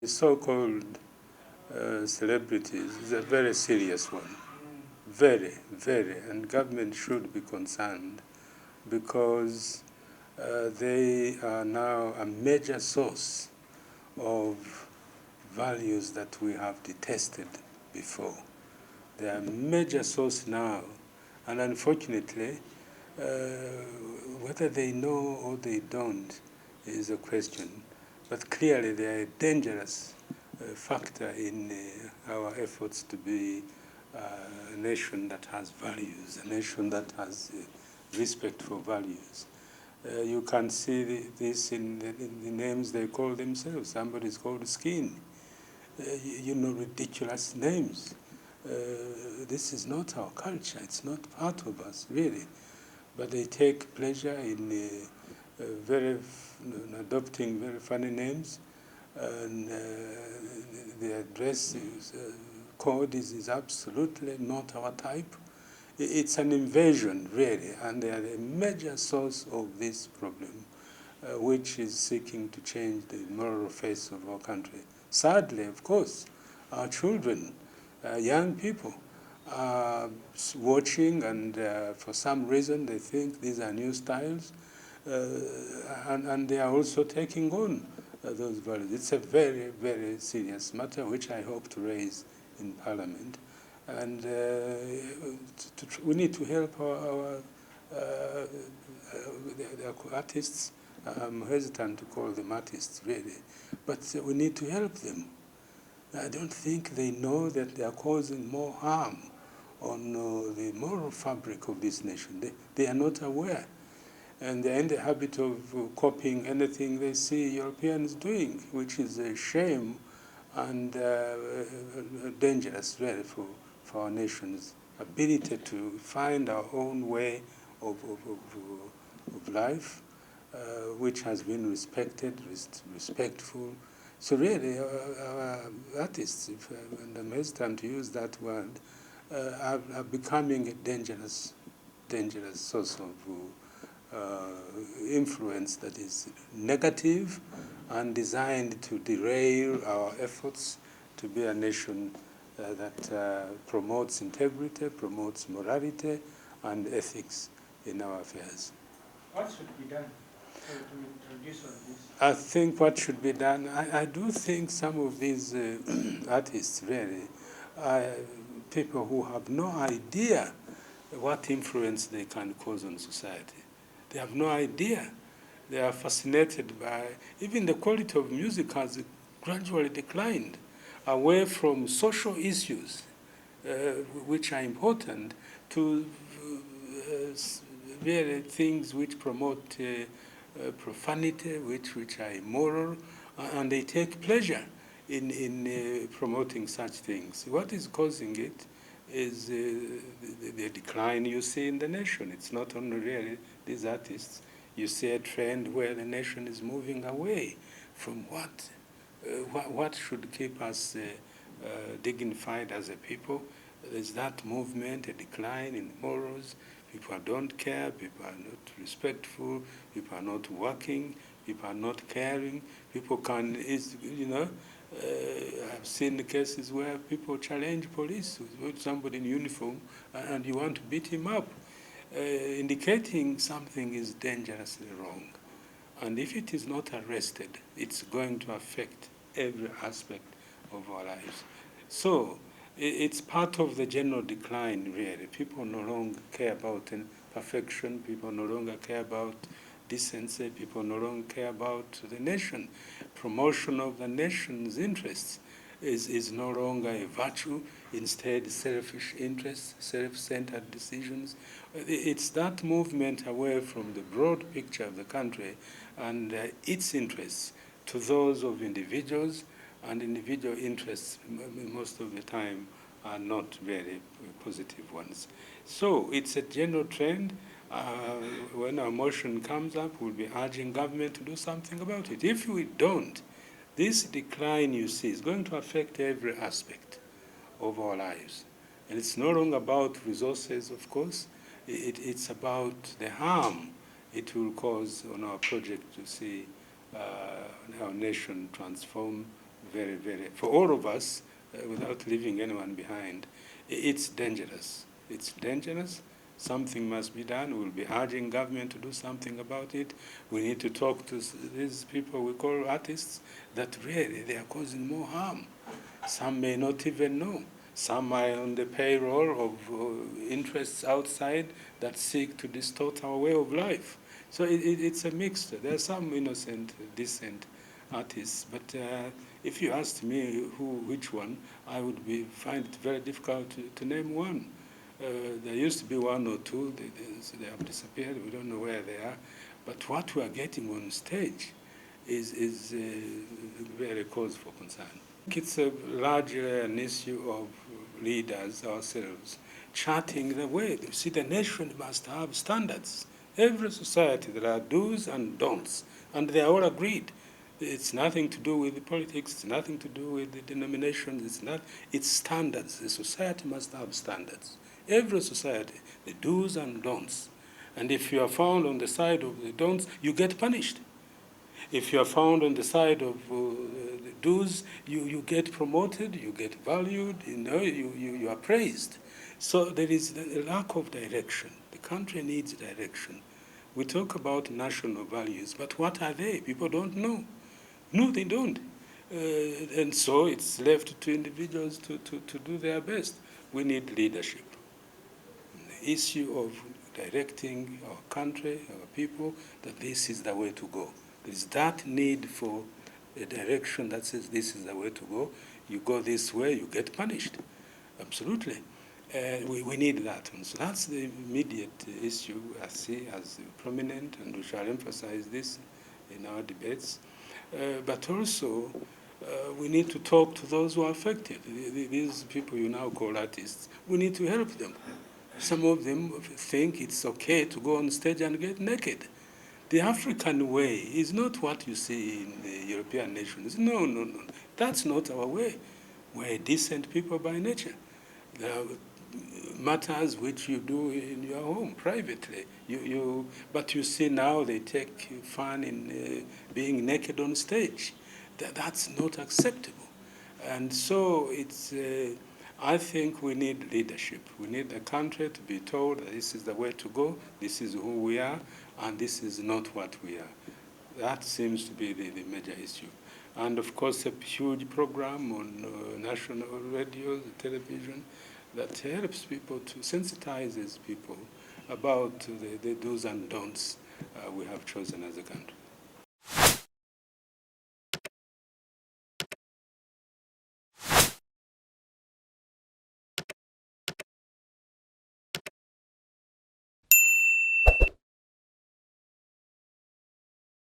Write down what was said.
The so-called celebrities is a very serious one. Very, very. And government should be concerned because they are now a major source of values that we have detested before. They are a major source now. And unfortunately, whether they know or they don't is a question. But clearly they are a dangerous factor in our efforts to be a nation that has values, a nation that has respect for values. You can see this in the names they call themselves. Somebody is called Skin. Ridiculous names. This is not our culture. It's not part of us, really. But they take pleasure in adopting very funny names, and their dress code is absolutely not our type. It's an invasion, really, and they are a major source of this problem, which is seeking to change the moral face of our country. Sadly, of course, our children, young people, are watching, and for some reason they think these are new styles, and they are also taking on those values. It's a very, very serious matter, which I hope to raise in Parliament. And we need to help our artists. I'm hesitant to call them artists, really, but we need to help them. I don't think they know that they are causing more harm on the moral fabric of this nation. They are not aware. And they're in the habit of copying anything they see Europeans doing, which is a shame and dangerous, really, for our nation's ability to find our own way of life, which has been respected, respectful. So really, our artists, and I'm hesitant to use that word, are becoming a dangerous source of influence that is negative and designed to derail our efforts to be a nation that promotes integrity, promotes morality and ethics in our affairs. What should be done to introduce all this? I think what should be done, I do think some of these artists really are people who have no idea what influence they can cause on society. They have no idea. They are fascinated by, even the quality of music has gradually declined away from social issues, which are important, to really things which promote profanity, which are immoral, and they take pleasure in promoting such things. What is causing it is the decline you see in the nation. It's not only really these artists. You see a trend where the nation is moving away from what should keep us dignified as a people. There's that movement, a decline in morals. People don't care, people are not respectful, people are not working, people are not caring. People can, I've seen the cases where people challenge police with somebody in uniform and you want to beat him up, indicating something is dangerously wrong. And if it is not arrested, it's going to affect every aspect of our lives. So it's part of the general decline, really. People no longer care about perfection. People no longer care about decency. People no longer care about the nation. Promotion of the nation's interests is no longer a virtue. Instead, selfish interests, self-centered decisions. It's that movement away from the broad picture of the country and its interests to those of individuals, and individual interests most of the time are not very positive ones. So it's a general trend. When our motion comes up, we'll be urging government to do something about it. If we don't, this decline you see is going to affect every aspect of our lives. And it's no longer about resources, of course. It's about the harm it will cause on our project to see our nation transform very, very, for all of us, without leaving anyone behind, it's dangerous. It's dangerous. Something must be done. We'll be urging government to do something about it. We need to talk to these people we call artists that really they are causing more harm. Some may not even know. Some are on the payroll of interests outside that seek to distort our way of life. So it's a mixture. There are some innocent, decent artists, but if you asked me which one, I would find it very difficult to name one. There used to be one or two. They have disappeared. We don't know where they are. But what we are getting on stage is very cause for concern. I think it's largely an issue of leaders ourselves charting the way. You see, the nation must have standards. Every society, there are do's and don'ts, and they are all agreed. It's nothing to do with the politics. It's nothing to do with the denominations. It's standards. The society must have standards. Every society, the do's and don'ts. And if you are found on the side of the don'ts, you get punished. If you are found on the side of the do's, you get promoted, you get valued, you are praised. So there is a lack of direction. The country needs direction. We talk about national values, but what are they? People don't know. No, they don't. And so it's left to individuals to do their best. We need leadership. The issue of directing our country, our people, that this is the way to go. There is that need for a direction that says this is the way to go. You go this way, you get punished. Absolutely. We need that. And so that's the immediate issue I see as prominent, and we shall emphasize this in our debates. But also, we need to talk to those who are affected. These people you now call artists, we need to help them. Some of them think it's okay to go on stage and get naked. The African way is not what you see in the European nations. No, no, no. That's not our way. We're decent people by nature. There are matters which you do in your home privately. But you see now they take fun in being naked on stage. That's not acceptable. And so it's. I think we need leadership. We need the country to be told that this is the way to go, this is who we are, and this is not what we are. That seems to be the major issue. And of course, a huge program on national radio, television, that helps people to sensitizes people about the do's and don'ts we have chosen as a country.